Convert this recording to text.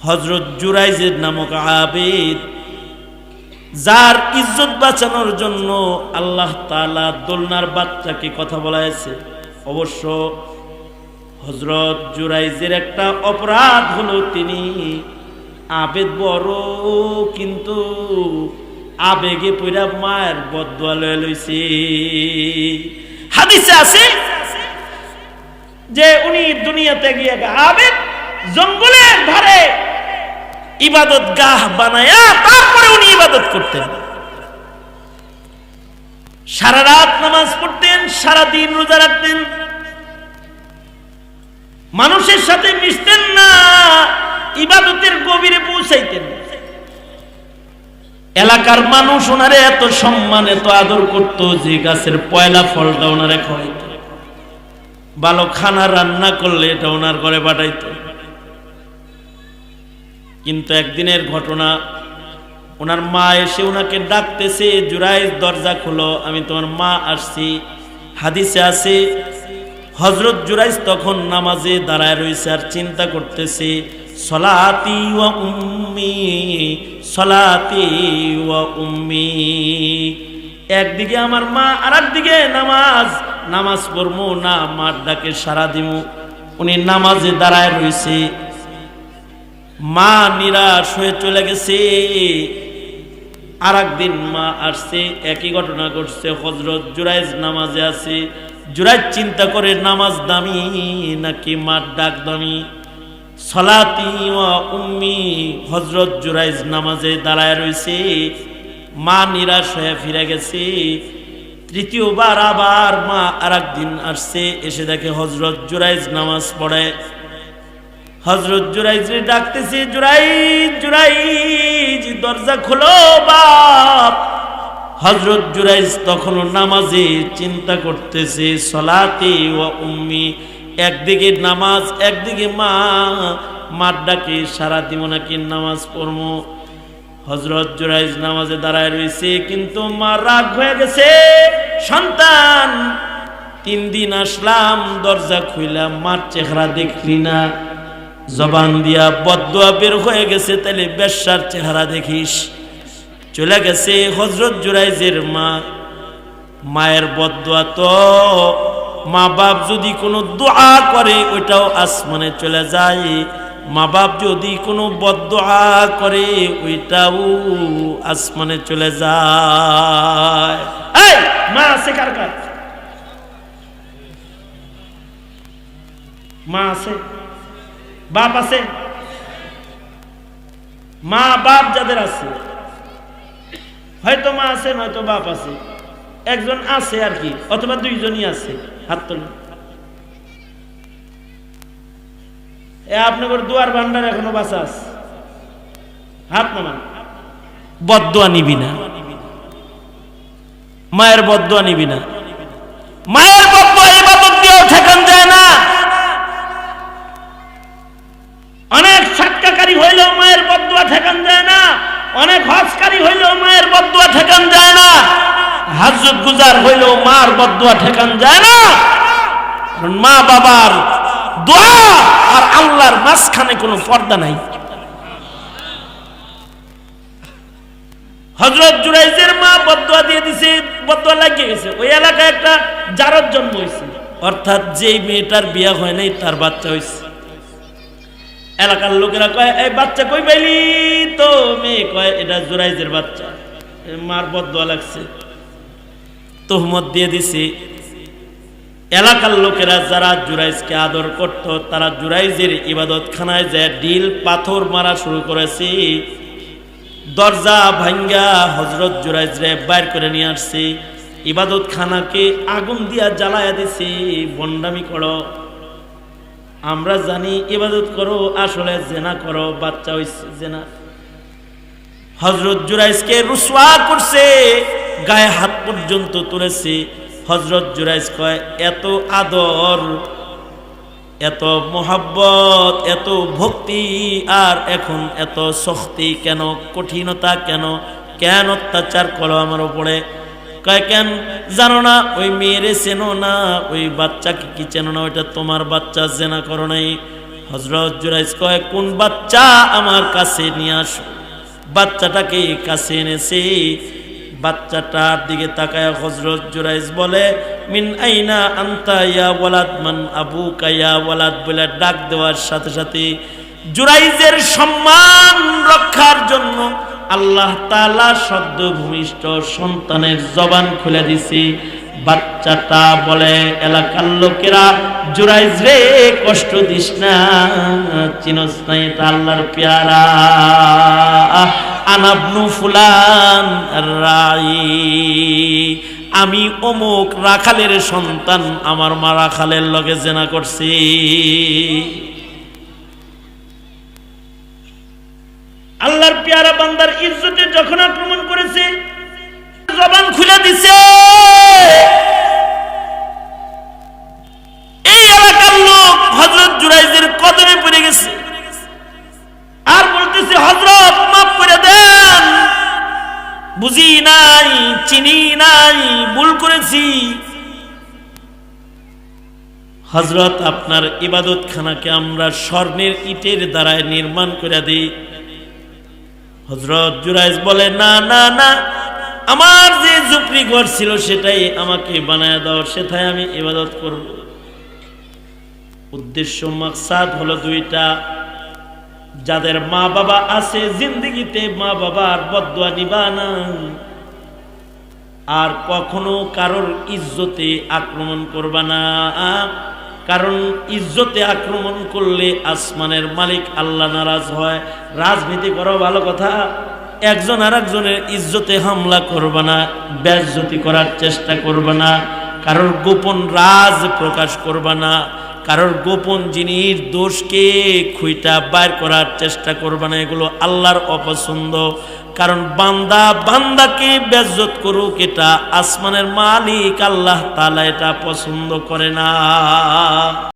হযরত জুরাইজের নামক আবেদ, যার ইজ্জত বাঁচানোর জন্য আল্লাহ তাআলা দোলনার বাচ্চাকে কথা বলাইছে। অবশ্য হযরত জুরাইজের একটা অপরাধ হলো তিনি আবেদ বড়, কিন্তু আবেগে পইরা মায়ের বদদুয়া লয়ে লইছে। হাদিসে আছে যে উনি দুনিয়াতে গিয়ে আবেদ জঙ্গলের ধারে ইবাদত গাহ বানায়া তারপরে উনি ইবাদত করতেন। সারা রাত নামাজ পড়তেন, সারা দিন রোজা রাখতেন, মানুষের সাথে মিশতেন না, ইবাদতের গভীরে পৌঁছাইতেন। এলাকার মানুষ ওনারে এত সম্মান এত আদর করত যে গাছের পয়লা ফলটা ওনারে খাওয়াইত, ভালো খানা রান্না করলে এটা ওনার ঘরে পাঠাইত। কিন্তু একদিনের ঘটনা, ওনার মা এসে ওনাকে ডাকতেছে, জুরাইজ দরজা খোলো, আমি তোমার মা আসছি। হাদিসে আছে হযরত জুরাইজ তখন নামাজে দাঁড়ায় রয়েছে আর চিন্তা করতেছে, সলাতি ওয়া উম্মি, সলাতি ওয়া উম্মি। একদিকে আমার মা আর একদিকে নামাজ, নামাজ পড়বো না মার ডাকে সারা দিব। উনি নামাজে দাঁড়ায় রয়েছে, মা নিরাশ হয়ে চলে গেছে। আর একদিন মা আসছে, একই ঘটনা ঘটছে। হযরত জুরাইজ নামাজে আছে, জুরাইজ চিন্তা করে নামাজ দামি নাকি মার ডাক দামি। সলাতি ওয়া উম্মি, হযরত জুরাইজ নামাজে দাঁড়ায় রয়েছে, মা নিরাশ হয়ে ফিরে গেছে। তৃতীয়বার আবার মা আর একদিন আসছে, এসে দেখে হযরত জুরাইজ নামাজ পড়ে। হযরত জুরাইজরে ডাকতেছে, জুরাইজ জুরাইজ দরজা খোলো বাপ। হযরত জুরাইজ তখনও নামাজে চিন্তা করতেছে, সলাতি ওয়া উম্মি, একদিকে নামাজ একদিকে মা, মার ডাকে সারা দিব নাকি নামাজ পড়বো। হযরত জুরাইজ নামাজে দাঁড়ায় রয়েছে, কিন্তু মা রাগ হয়ে গেছে। সন্তান 3 দিন আসলাম, দরজা খুইলাম, মার চেহারা দেখলি না, জবান দিয়া বদদুয়া বের হয়ে গেছে, তাহলে বেশ্যার চেহারা দেখিস। চলে গেছে হযরত জুরাইজের মা। মায়ের বদদুয়া তো, মা বাপ যদি কোনো দোয়া করে ওইটাও আসমানে চলে যায়, মা বাপ যদি কোনো বদদুয়া করে ওইটাও আসমানে চলে যায়। এই মা আছে কার কার? মা আছে, বাপ আছে? মা বাপ যাদের আছে, হয়তো মা আছে নয়তো বাপ আছে, একজন আছে আর কি, অথবা 2জনই আছে। হাত তোলেন। আপনাদের দুয়ার ভান্ডার এখনো বাঁচা আছে, হাত নামান। বদদুয়া নিবি না, মায়ের বদদুয়া নিবি না। মায়ের বদদুয়া ইবাদত দিয়েও ঠেকান যায় না। অনেক সাক্কাকারী হইলেও মায়ের বদদুয়া ঠেকান যায় না, অনেক হজকারী হইলেও মায়ের বদদুয়া ঠেকান যায় না, হাজত গুজার হইলেও মার বদদুয়া ঠেকান যায় না। মা বাবার দোয়া আর আল্লাহর মাঝখানে কোনো পর্দা নাই। হযরত জুরাইজের মা বদদুয়া দিয়ে দিছে, বদদুয়া লাগিয়ে গেছে। ওই এলাকায় একটা জারদ জন্ম হয়েছে, অর্থাৎ যেই মেয়েটার বিয়া হয় নাই তার বাচ্চা হয়েছে। এলাকার লোকেরা কয়, এই বাচ্চা কই পাইলি? তো মেয়ে কয়, এটা জুরাইজের বাচ্চা, মার বদদুয়া লাগছে, তোহমত দিয়ে দিছে। এলাকার লোকেরা যারা জুরাইজকে আদর করত, তারা জুরাইজের ইবাদতখানায় যায় ডিল পাথর মারা শুরু করেছে। দরজা ভাঙ্গা হযরত জুরাইজরে বাইর করে নিয়ে আসছে, ইবাদতখানাকে আগুন দিয়া জ্বালায়া দিছে। বন্ডামি করো, আমরা জানি ইবাদত করো, আসলে জেনা করো, বাচ্চা হইছে জেনা। হযরত জুরাইজকে রুসওয়া করছে, গায়ে হাত পর্যন্ত তুলেছে। হযরত জুরাইজ কয়, এত আদর, এত মোহাব্বত, এত ভক্তি, আর এখন এত শক্তি কেন, কঠিনতা কেন, কেন অত্যাচার করো আমার উপরে? কয়, কেন জানো না? ওই মেয়েরে চেনো না, ওই বাচ্চাকে কি চেনো না? ওইটা তোমার বাচ্চা, জেনা করো নাই। হযরত জুরাইজ কয়, কোন বাচ্চা আমার কাছে নিয়ে আসো। বাচ্চাটাকে কাছে এনেছে। বাচ্চাটার দিকে তাকায় হযরত জুরাইজ বলে, মিন আইনা আনতা ইয়া ওয়ালাদ, মান আবুকা ইয়া ওয়ালাদ বলে ডাক দেওয়ার সাথে সাথে জুরাইজের সম্মান রক্ষার জন্য আল্লাহ তাআলা সদ্য ভূমিষ্ঠ সন্তানের জবান খুলে দিছে। বাচ্চাটা বলে, এলাকার লোকেরা, জুরাইজ রে কষ্ট দিস না, চিনস না এটা আল্লাহর পেয়ারা, আনাবনু ফুলান রাই, আমি অমুক রাখালের সন্তান, আমার মা রাখালের লগে জেনা করছি। আল্লাহর পেয়ারা বান্দার ইজ্জতে যখন আক্রমণ করেছে, জবান খুলে দিছে, এই এলাকার লোক হযরত জুরাইজের কদমে পড়ে গেছে আর বলতেছে, হযরত মাফ করে দেন, বুঝি নাই, চিনি নাই, ভুল করেছি। হযরত আপনার ইবাদতখানাকে আমরা স্বর্ণের ইটের দ্বারা নির্মাণ করে দিই। হযরত জুরাইজ বলে, না না না, আমার যে ঝুপড়ি ঘর ছিল সেটাই আমাকে বানায় দাও, সেটাই আমি ইবাদত করব। উদ্দেশ্য মাকসাদ হলো দুইটা। যাদের মা বাবা আছে জিন্দেগিতে মা বাবার বদদুয়া নিবা না, আর কখনো কারোর ইজ্জতে আক্রমণ করবা না, কারণ ইজ্জতে আক্রমণ করলে আসমানের মালিক আল্লাহ নারাজ হয়। রাজনীতি করো ভালো কথা, একজন আর একজনের ইজ্জতে হামলা করবা না, বেইজ্জতি করার চেষ্টা করবা না, কারোর গোপন রাজ প্রকাশ করবা না, কারোর গোপন জিনিস দোষকে খুইটা বাইর করার চেষ্টা করবা না, এগুলো আল্লাহর অপছন্দ। কারণ বান্দা বান্দাকে বেইজ্জত করুক, এটা আসমানের মালিক আল্লাহ তাআলা এটা পছন্দ করে না।